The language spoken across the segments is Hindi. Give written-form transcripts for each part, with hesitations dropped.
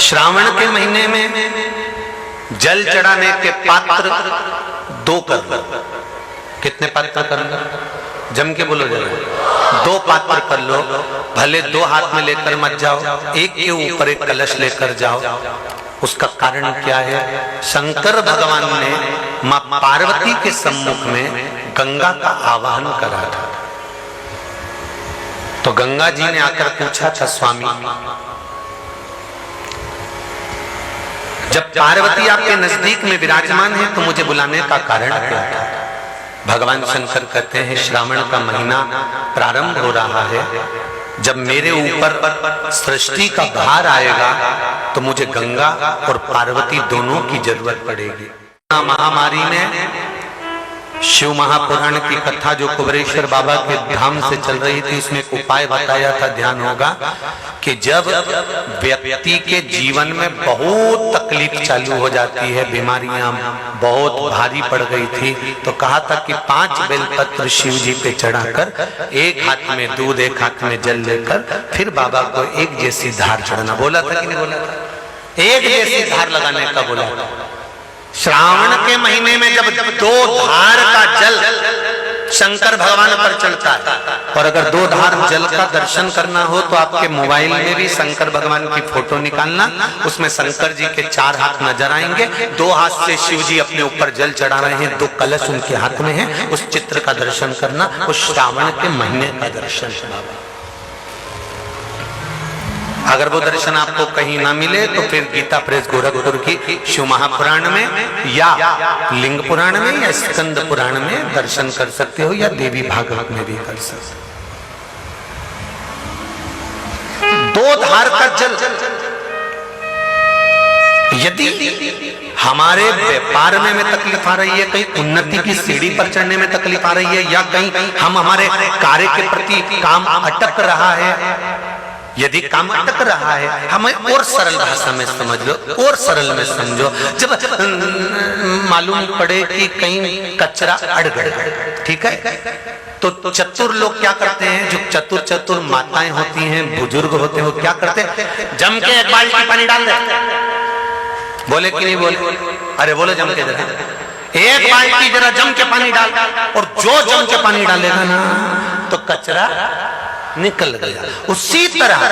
श्रावण के महीने में जल चढ़ाने के पात्र दो कर लो। कितने पात्र कर लो? जम के बोलो जरा। दो पात्र कर लो, भले दो हाथ में लेकर मत जाओ, एक के ऊपर एक कलश लेकर जाओ। उसका कारण क्या है? शंकर भगवान ने मां पार्वती के सम्मुख में गंगा का आवाहन करा था। तो गंगा जी ने आकर पूछा था, स्वामी जब पार्वती आपके नजदीक में विराजमान है तो मुझे बुलाने का कारण क्या था? भगवान शंकर कहते हैं, श्रावण का महीना प्रारंभ हो रहा है, जब मेरे ऊपर सृष्टि का भार आएगा तो मुझे गंगा और पार्वती दोनों की जरूरत पड़ेगी। महामारी में शिव महापुराण की कथा जो कुबेरेश्वर बाबा के धाम से चल रही थी, उसमें एक उपाय बताया था, ध्यान होगा कि जब व्यक्ति के जीवन में बहुत तकलीफ चालू हो जाती है, बीमारियां बहुत भारी पड़ गई थी, तो कहा था कि 5 बेलपत्र शिव जी पे चढ़ाकर, एक हाथ में दूध एक हाथ में जल लेकर फिर बाबा को एक जैसी धार चढ़ाना। बोला था कि नहीं बोला था? एक जैसी धार लगाने का बोला था। श्रावण के महीने में जब 2 धार का जल शंकर भगवान पर चढ़ता है, और अगर 2 धार जल का दर्शन करना हो तो आपके मोबाइल में भी शंकर भगवान की फोटो निकालना, उसमें शंकर जी के 4 हाथ नजर आएंगे, 2 हाथ से शिव जी अपने ऊपर जल चढ़ा रहे हैं, 2 कलश उनके हाथ में है, उस चित्र का दर्शन करना, उस श्रावण के महीने का दर्शन है। अगर वो दर्शन आपको कहीं ना मिले तो फिर गीता प्रेस गोरखपुर की शिव महापुराण में या लिंग पुराण में या स्कंद पुराण में दर्शन कर सकते हो, या देवी भागवत में भी कर सकते हो। 2 धार का जल, यदि हमारे व्यापार में तकलीफ आ रही है, कहीं उन्नति की सीढ़ी पर चढ़ने में तकलीफ आ रही है, या कहीं हम हमारे कार्य के प्रति काम अटक रहा है, यदि काम अटक रहा है, हमें और सरल भाषा में समझ लो, और सरल में समझो, जब मालूम पड़े कि कहीं कचरा अड़ गया, ठीक है, तो चतुर लोग क्या करते हैं, जो चतुर माताएं होती हैं, बुजुर्ग होते हैं, वो क्या करते हैं, जम के एक बाल्टी पानी डाल दे। बोले कि नहीं बोले? अरे बोले जम के जरा, एक बाल्टी जरा जम के पानी डाल, और जो जम के पानी डालेगा ना तो कचरा निकल गया। उसी तरह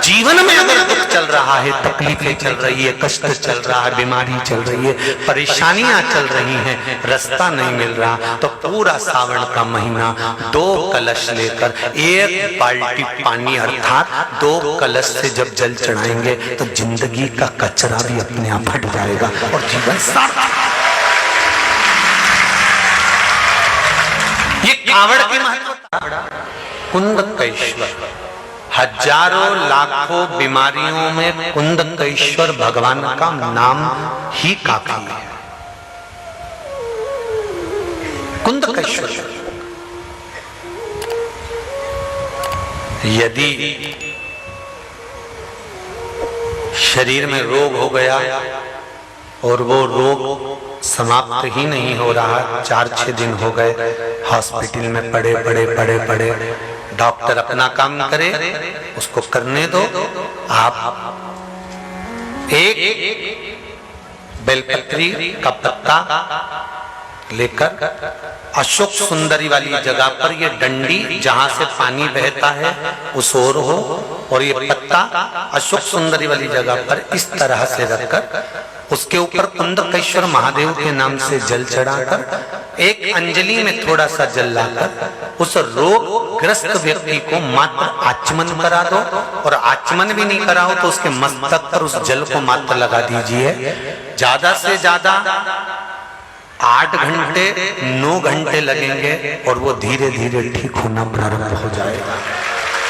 जीवन में अगर दुख चल रहा है, तकलीफें चल रही है, कष्ट चल रहा है, बीमारी चल रही है, परेशानियां चल रही हैं, रास्ता नहीं मिल रहा, तो पूरा सावन का महीना 2 कलश लेकर 1 बाल्टी पानी अर्थात 2 कलश से जब जल चढ़ाएंगे तो जिंदगी का कचरा भी अपने आप हट जाएगा और जीवन सार्थक। ये कावड़ की महत्वता। कुंदकेश्वर, हजारों लाखों बीमारियों में कुंदकेश्वर भगवान का नाम ही काफी है। कुंदकेश्वर, यदि शरीर में रोग हो गया और वो रोग समाप्त ही नहीं हो रहा, 4-6 दिन हो गए, हॉस्पिटल में पड़े, डॉक्टर अपना काम करे, उसको करने दो। आप एक बेलपत्री का पत्ता लेकर अशोक सुंदरी वाली जगह पर, ये डंडी जहां से पानी बहता है उस ओर हो, और ये पत्ता अशोक सुंदरी वाली जगह पर इस तरह से रखकर उसके ऊपर कुंदकेश्वर महादेव के नाम से जल चढ़ाकर एक अंजलि में थोड़ा सा जल लाकर उस रोग ग्रस्त व्यक्ति को मात्र आचमन करा दो, और आचमन भी नहीं कराओ तो उसके मस्तक पर उस जल को मात्र लगा दीजिए। ज्यादा से ज्यादा 8 घंटे 9 घंटे लगेंगे और वो धीरे धीरे ठीक होना प्रारंभ हो जाएगा।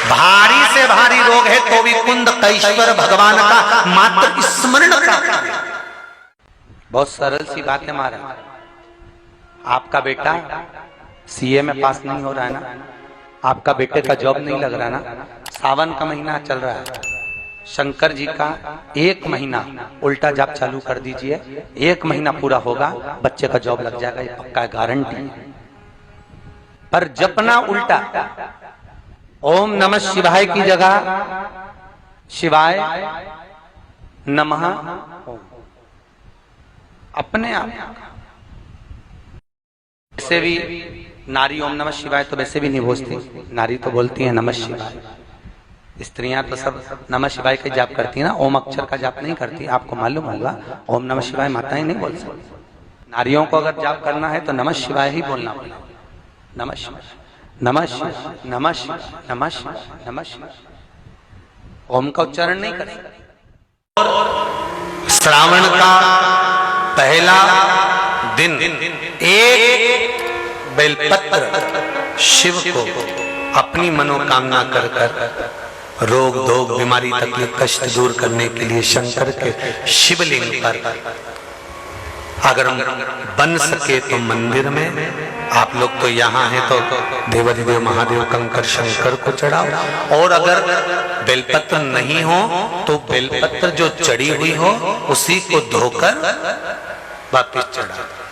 भारी से भारी रोग है तो भी कुंदकेश्वर भगवान का मात्र स्मरण करें। बहुत सरल सी बात है महाराज। आपका बेटा सीए में पास नहीं हो रहा है ना, आपका बेटे का जॉब नहीं लग रहा ना, सावन का महीना चल रहा है, शंकर जी का 1 महीना उल्टा जाप चालू कर दीजिए, 1 महीना पूरा होगा, बच्चे का जॉब लग जाएगा, ये पक्का गारंटी। पर जपना उल्टा, ओम नमः शिवाय की जगह शिवाय नमः ओम। अपने आप वैसे भी नारी ओम नमः शिवाय तो वैसे भी नहीं बोलती, नारी तो बोलती है नमः शिवाय। स्त्रियां तो सब नमः शिवाय का जाप करती है ना, ओम अक्षर का जाप नहीं करती। आपको मालूम होगा ओम नमः शिवाय माताएं नहीं बोल सकती। नारियों को अगर जाप करना है तो नमः शिवाय ही बोलना पड़ेगा। नमः शिवाय, नमः शिवाय, नमः शिवाय, नमः शिवाय, नमः शिवाय। ओम का उच्चारण नहीं करें। श्रावण का पहला दिन एक बेलपत्र शिव को अपनी मनोकामना कर कर रोग धोग बीमारी तकलीफ कष्ट दूर करने के लिए शंकर के शिवलिंग पर अगर बन सके तो मंदिर में, आप लोग तो यहाँ हैं तो देवाधिदेव महादेव कंकर शंकर को चढ़ाओ। और अगर बेलपत्र नहीं हो तो बेलपत्र जो चढ़ी हुई हो उसी को धोकर वापिस चढ़ाओ।